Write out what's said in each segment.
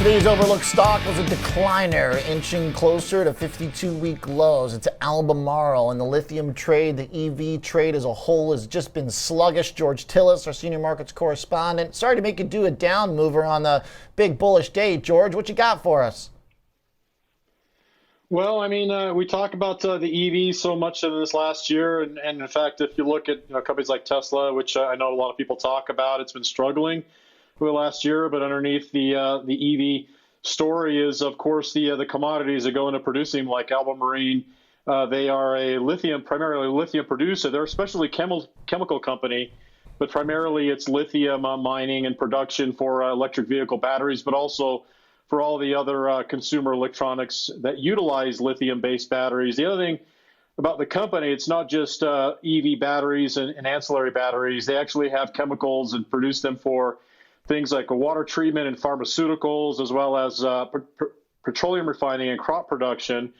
Today's overlooked stock was a decliner, inching closer to 52-week lows. It's Albemarle, and the lithium trade, the EV trade as a whole, has just been sluggish. George Tsilis, our senior markets correspondent. Sorry to make you do a down mover on the big bullish day. George, what you got for us? Well, I mean, we talk about the EV so much in this last year, and in fact, if you look at companies like Tesla, which I know a lot of people talk about, it's been struggling for the last year. But underneath the EV story is, of course, the commodities that go into producing, like Albemarle. They are primarily lithium producer. They're a specialty chemical company, but primarily it's lithium mining and production for electric vehicle batteries, but also for all the other consumer electronics that utilize lithium-based batteries. The other thing about the company, it's not just EV batteries and ancillary batteries. They actually have chemicals and produce them for things like water treatment and pharmaceuticals, as well as petroleum refining and crop production.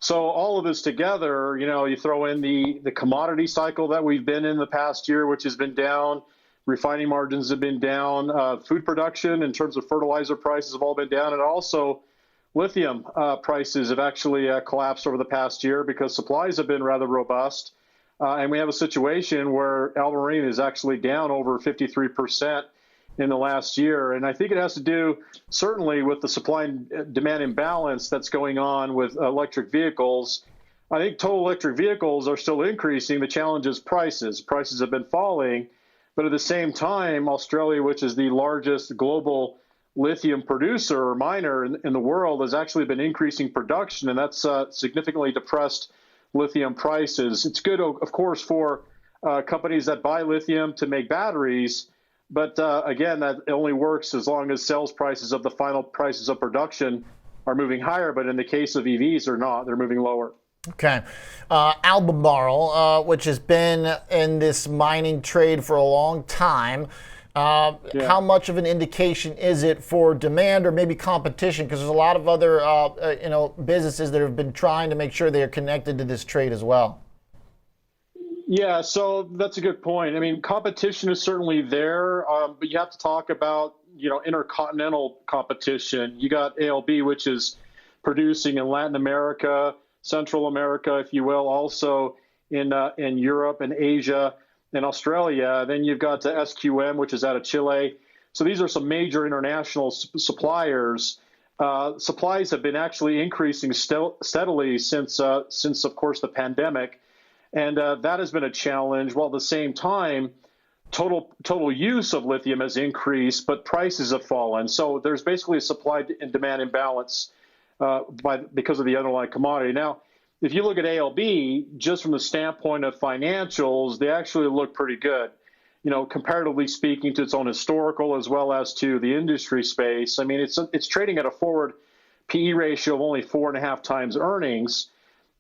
So all of this together, you throw in the commodity cycle that we've been in the past year, which has been down. Refining margins have been down. Food production in terms of fertilizer prices have all been down. And also lithium prices have actually collapsed over the past year because supplies have been rather robust. And we have a situation where Albemarle is actually down over 53% in the last year. And I think it has to do certainly with the supply and demand imbalance that's going on with electric vehicles. I think total electric vehicles are still increasing. The challenge is prices. Prices have been falling. But at the same time, Australia, which is the largest global lithium producer or miner in the world, has actually been increasing production, and that's significantly depressed lithium prices. It's good, of course, for companies that buy lithium to make batteries, but again, that only works as long as sales prices of the final prices of production are moving higher. But in the case of EVs, they're not. They're moving lower. Okay. Albemarle, which has been in this mining trade for a long time, how much of an indication is it for demand or maybe competition? Because there's a lot of other businesses that have been trying to make sure they are connected to this trade as well. Yeah, so that's a good point. I mean, competition is certainly there, but you have to talk about intercontinental competition. You got ALB, which is producing in Latin America, Central America, if you will, also in Europe and Asia and Australia. Then you've got the SQM, which is out of Chile. So these are some major international suppliers. Supplies have been actually increasing steadily since, of course, the pandemic. And that has been a challenge, while at the same time, total use of lithium has increased, but prices have fallen. So there's basically a supply and demand imbalance because of the underlying commodity. Now, if you look at ALB, just from the standpoint of financials, they actually look pretty good, comparatively speaking to its own historical as well as to the industry space. I mean, it's trading at a forward PE ratio of only 4.5 times earnings.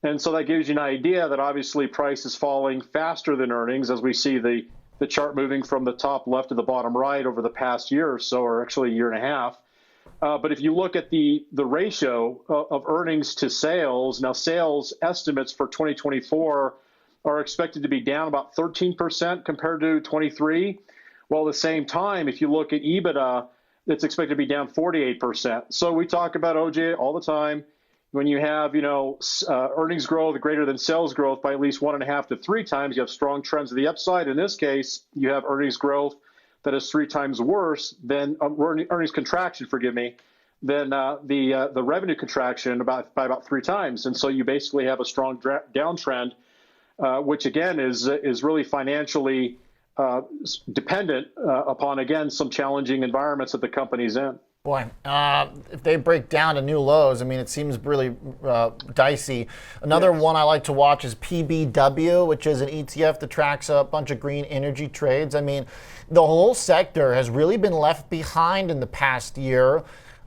And so that gives you an idea that obviously price is falling faster than earnings, as we see the chart moving from the top left to the bottom right over the past year or so, or actually a year and a half. But if you look at the ratio of earnings to sales, now sales estimates for 2024 are expected to be down about 13% compared to 23, while at the same time, if you look at EBITDA, it's expected to be down 48%. So we talk about, OJ, all the time. When you have, earnings growth greater than sales growth by at least 1.5 to 3 times, you have strong trends to the upside. In this case, you have earnings growth that is 3 times worse than earnings contraction, than the revenue contraction by about 3 times. And so you basically have a strong downtrend, which again is really financially dependent upon, again, some challenging environments that the company's in. Boy, if they break down to new lows, I mean, it seems really dicey. Another one I like to watch is PBW, which is an ETF that tracks a bunch of green energy trades. I mean, the whole sector has really been left behind in the past year.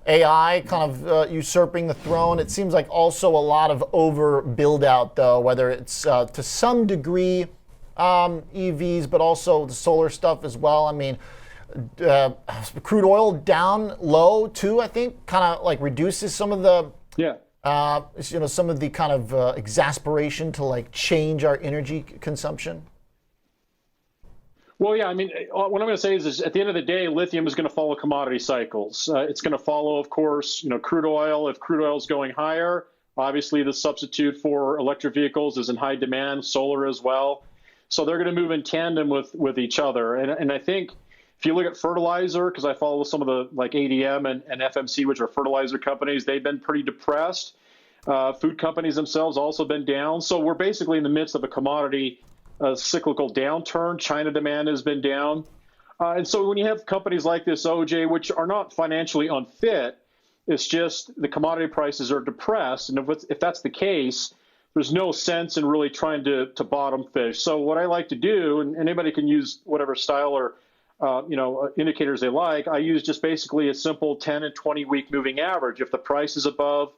AI kind of usurping the throne. It seems like also a lot of over build out, though, whether it's to some degree EVs, but also the solar stuff as well. I mean, crude oil down low too, I think, kind of like reduces some of the some of the kind of exasperation to like change our energy consumption. Well, yeah, I mean, what I'm going to say is at the end of the day, lithium is going to follow commodity cycles. It's going to follow, of course, crude oil. If crude oil is going higher, obviously the substitute for electric vehicles is in high demand, solar as well. So they're going to move in tandem with each other. And I think if you look at fertilizer, because I follow some of the like ADM and FMC, which are fertilizer companies, they've been pretty depressed. Food companies themselves also been down. So we're basically in the midst of a commodity cyclical downturn. China demand has been down. And so when you have companies like this, OJ, which are not financially unfit, it's just the commodity prices are depressed. And if that's the case, there's no sense in really trying to bottom fish. So what I like to do, and anybody can use whatever style or indicators they like, I use just basically a simple 10 and 20 week moving average. If the price is above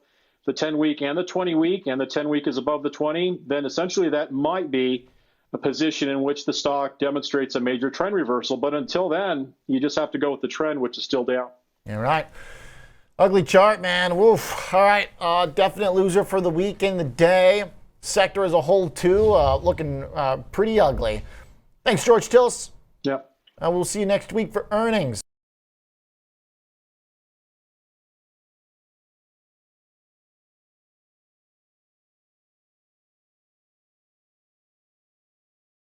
the 10 week and the 20 week and the 10 week is above the 20, then essentially that might be a position in which the stock demonstrates a major trend reversal. But until then, you just have to go with the trend, which is still down. All right. Ugly chart, man. Woof. All right. Definite loser for the week and the day. Sector as a whole, too, looking pretty ugly. Thanks, George Tsilis. Yeah. We'll see you next week for earnings.